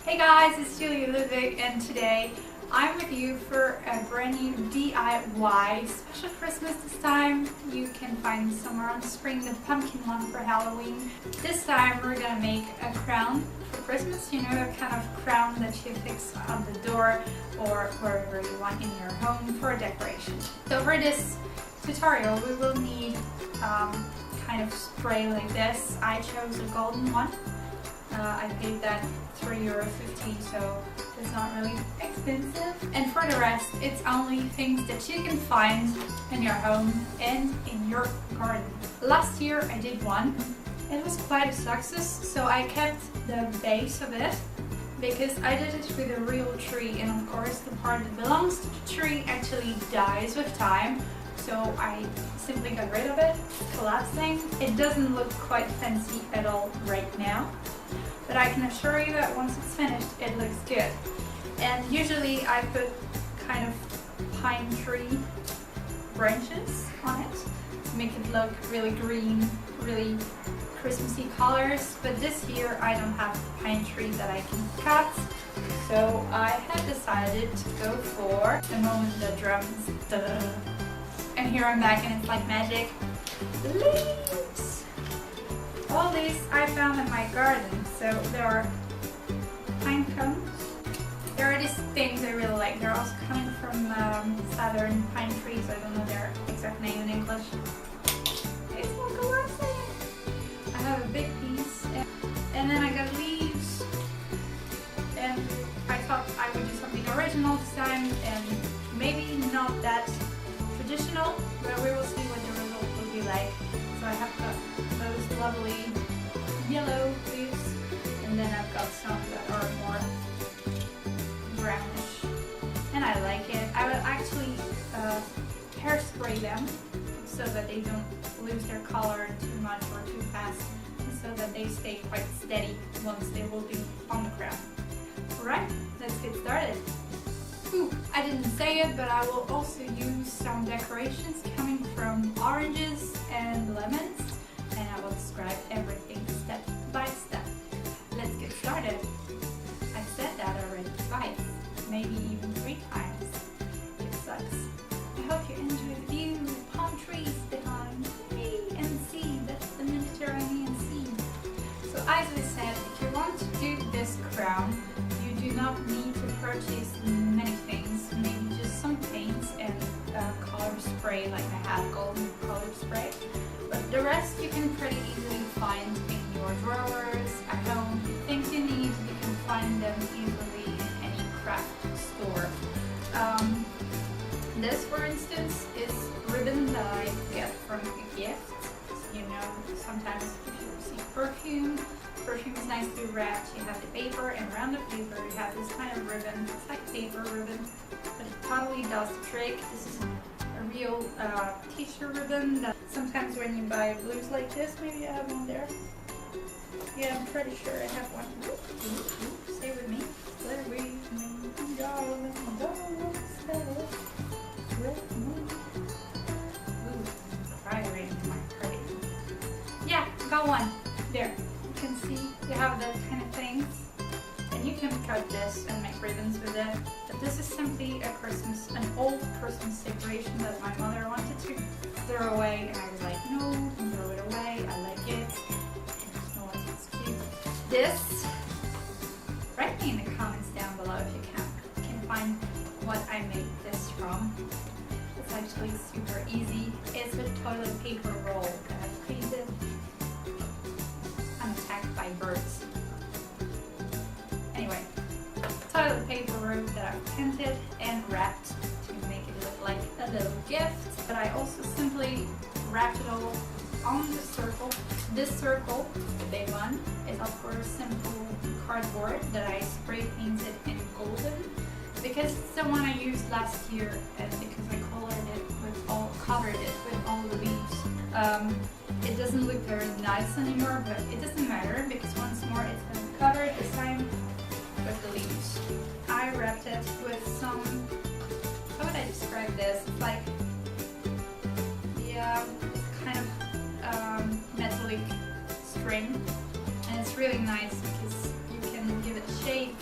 Hey guys, it's Julia Ludwig, and today I'm with you for a brand new DIY special Christmas this time. You can find somewhere on the screen the pumpkin one for Halloween. This time we're gonna make a crown for Christmas, you know, a kind of crown that you fix on the door or wherever you want in your home for a decoration. So for this tutorial we will need kind of spray like this. I chose a golden one. I paid that €3.50, so it's not really expensive. And for the rest, it's only things that you can find in your home and in your garden. Last year I did one. It was quite a success, so I kept the base of it because I did it with a real tree, and of course the part that belongs to the tree actually dies with time. So I simply got rid of it, collapsing. It doesn't look quite fancy at all right now, but I can assure you that once it's finished, it looks good. And usually I put kind of pine tree branches on it to make it look really green, really Christmassy colors. But this year I don't have pine tree that I can cut, so I have decided to go for the moment the drums. Duh. And here I'm back, and it's like magic. Leaves! All these I found in my garden. So there are pine cones. There are these things I really like. They're also coming from southern pine trees. I don't know their exact name in English. It's not collapsing. I have a big piece, and then I got leaves. And I thought I would do something original this time, and maybe not that traditional, but we will see what the result will be like. So I have got those lovely yellow leaves, and then I've got some that are more brownish, and I like it. I will actually hairspray them so that they don't lose their color too much or too fast, and so that they stay quite steady once they will be on the crown. Alright, let's get started. Ooh, I didn't say it, but I will also use some decorations coming from oranges and lemons, and I will describe everything step by step. Let's get started. I've said that already twice, maybe even 3 times. It sucks. I hope you enjoy the view with palm trees behind me and the sea. That's the Mediterranean Sea. So as I said, if you want to do this crown, you do not need to purchase many things, maybe just some paints and color spray, like I have golden color spray. But the rest you can pretty easily find in your drawers at home. Things you need, you can find them easily in any craft store. This, for instance, is ribbon that I get from a gift. You know, sometimes if you receive perfume is nice to be wrapped. You have the paper, and around the paper you have this kind of ribbon. It's like paper ribbon, but it totally does the trick. This is a real t-shirt ribbon that sometimes when you buy blues like this, maybe I have one there. Yeah, I'm pretty sure I have one. Stay with me. Stay with me, darling. Don't stay with me. Ooh, vibrating my credit. Yeah, got one. There. You can see you have that kind of things, and you can cut this and make ribbons with it. But this is simply an old Christmas decoration that my mother wanted to throw away, and I was like, no, don't throw it away. I like it. No, it's cute. This, write me in the comments down below if you can find what I made this from. It's actually super easy. It's a toilet paper roll that I've painted. Attacked by birds. Anyway, toilet paper roll that I've painted and wrapped to make it look like a little gift. But I also simply wrapped it all on the circle. This circle, the big one, is of course simple cardboard that I spray painted in golden because it's the one I used last year, and because I covered it with all the leaves. It doesn't look very nice anymore, but it doesn't matter because once more it's been covered this time with the leaves. I wrapped it with some, how would I describe this? It's like, yeah, it's kind of metallic string, and it's really nice because you can give it shape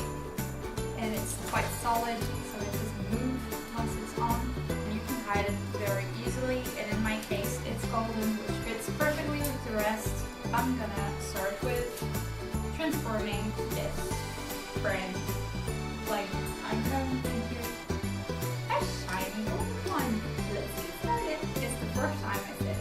this print. Like, I'm going to do a shiny gold one. Let's get started. It's the first time I did it.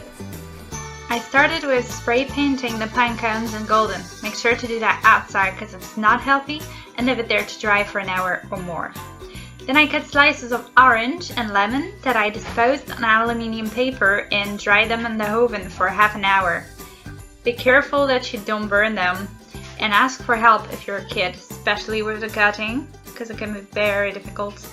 I started with spray painting the pine cones in golden. Make sure to do that outside because it's not healthy, and leave it there to dry for an hour or more. Then I cut slices of orange and lemon that I disposed on aluminium paper and dried them in the oven for half an hour. Be careful that you don't burn them, and ask for help if you're a kid, especially with the cutting, because it can be very difficult.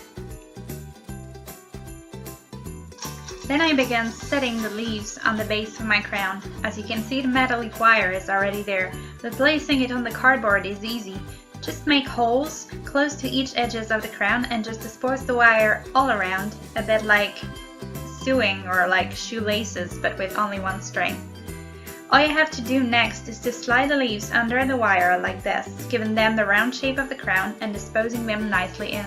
Then I began setting the leaves on the base of my crown. As you can see, the metallic wire is already there, but placing it on the cardboard is easy. Just make holes close to each edges of the crown and just dispose the wire all around, a bit like sewing or like shoelaces, but with only one string. All you have to do next is to slide the leaves under the wire like this, giving them the round shape of the crown and disposing them nicely in.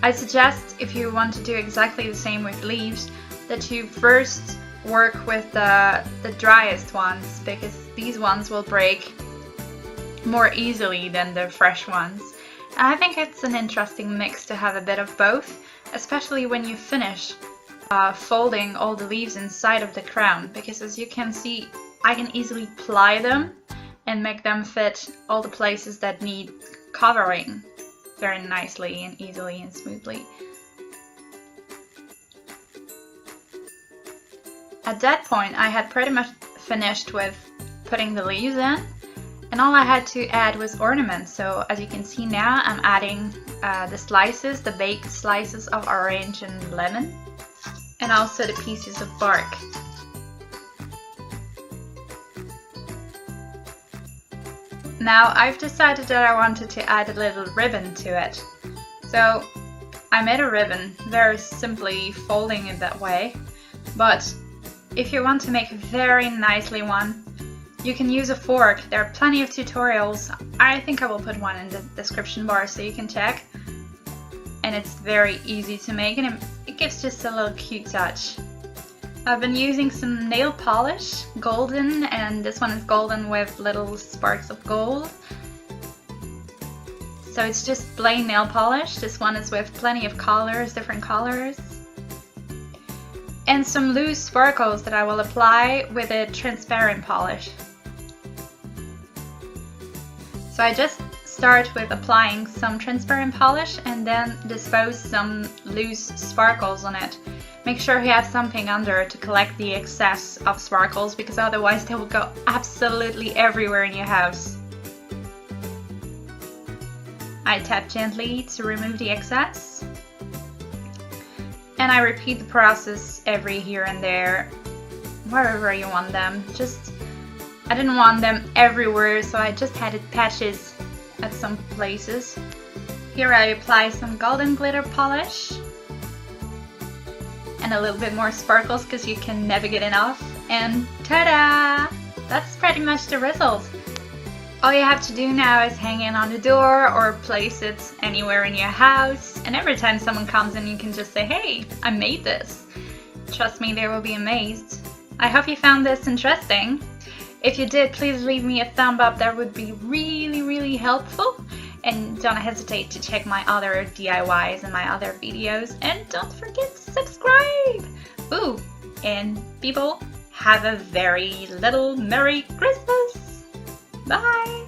I suggest, if you want to do exactly the same with leaves, that you first work with the driest ones, because these ones will break more easily than the fresh ones. And I think it's an interesting mix to have a bit of both, especially when you finish folding all the leaves inside of the crown, because as you can see, I can easily ply them and make them fit all the places that need covering very nicely and easily and smoothly. At that point, I had pretty much finished with putting the leaves in, and all I had to add was ornaments. So as you can see now, I'm adding the slices, the baked slices of orange and lemon, and also the pieces of bark. Now I've decided that I wanted to add a little ribbon to it. So I made a ribbon, very simply folding it that way. But if you want to make a very nicely one, you can use a fork. There are plenty of tutorials. I think I will put one in the description bar so you can check. And it's very easy to make, and it gives just a little cute touch. I've been using some nail polish, golden, and this one is golden with little sparks of gold. So it's just plain nail polish. This one is with plenty of colors, different colors. And some loose sparkles that I will apply with a transparent polish. So I just start with applying some transparent polish and then dispose some loose sparkles on it. Make sure you have something under to collect the excess of sparkles, because otherwise they will go absolutely everywhere in your house. I tap gently to remove the excess, and I repeat the process every here and there, wherever you want them. I didn't want them everywhere, so I just added patches at some places. Here I apply some golden glitter polish and a little bit more sparkles because you can never get enough, and ta-da! That's pretty much the result. All you have to do now is hang it on the door or place it anywhere in your house, and every time someone comes in you can just say, hey, I made this. Trust me, they will be amazed. I hope you found this interesting. If you did, please leave me a thumb up. That would be really, really helpful. And don't hesitate to check my other DIYs and my other videos. And don't forget to subscribe. Ooh, and people, have a very little Merry Christmas. Bye.